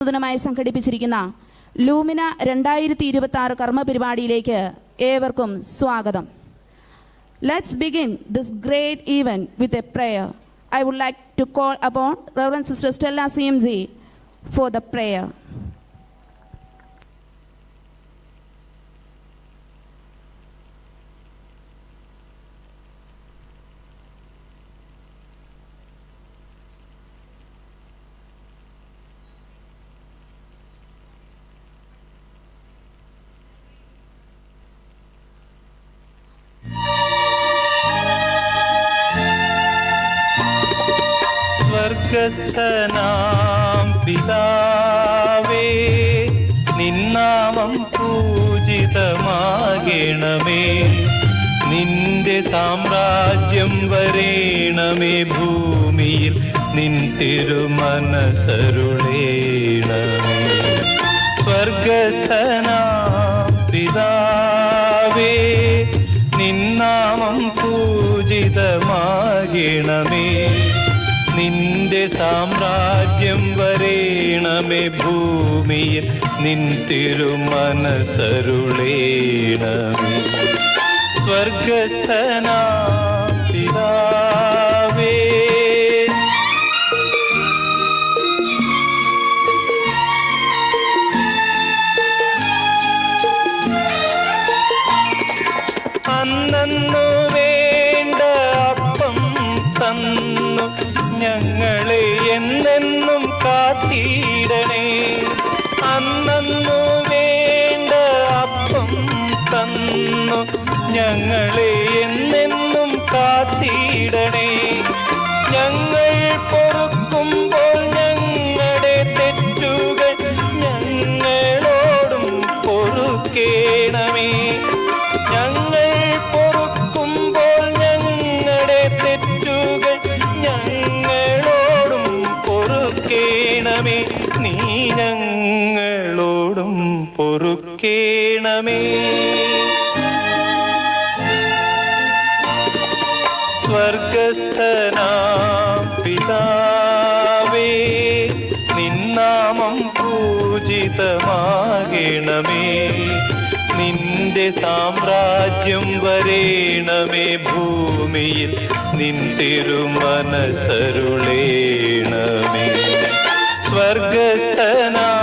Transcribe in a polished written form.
നൂതനമായി സംഘടിപ്പിച്ചിരിക്കുന്ന Lumina 2026 കർമ്മ പരിപാടിയിലേക്ക് ഏവർക്കും സ്വാഗതം. Let's begin this great event with a prayer. I would like to call upon Reverend Sister Stella CMZ for the prayer. സ്വർഗസ്ഥനാം പിതാവേ, നിന്നാമം പൂജിതമാകണമേ. നിന്റെ സാമ്രാജ്യം വരേണമേ. ഭൂമിയിൽ നിൻ തിരുമനസരുളേണമേ. സ്വർഗസ്ഥനാം പിതാവേ, നിന്നാമം പൂജിതമാകണമേ. നിന്റെ സാമ്രാജ്യം വരേണമേ. ഭൂമിയിൽ നിൻ തിരുമനസരുളേണമേ. സ്വർഗസ്ഥനാം പിതാവേ, അന്നന്നു വേണ്ട അപ്പം തന്നു ഞങ്ങളെ എന്നെന്നും കാത്തിടണേ. അന്നന്നു വേണ്ട അപ്പം തന്നു ഞങ്ങളെ എന്നെന്നും കാത്തിടണേ. ഞങ്ങൾ പൊറുക്കുമ്പോൾ ഞങ്ങളുടെ തെറ്റുകൾ ഞങ്ങളോടും പൊറുക്കേണമേ. ഞങ്ങൾ പൊറുക്കുമ്പോൾ ഞങ്ങളുടെ തെറ്റുകൾ ഞങ്ങളോടും പൊറുക്കേണമേ. നീ ഞങ്ങളോടും പൊറുക്കേണമേ. സ്വർഗസ്ഥനാം പിതാവേ, നിന്നാമം പൂജിതമാകണമേ. നിന്റെ സാമ്രാജ്യം വരേണമേ. ഭൂമിയിൽ നിൻ തിരുമനസരുളേണമേ. സ്വർഗസ്ഥനാം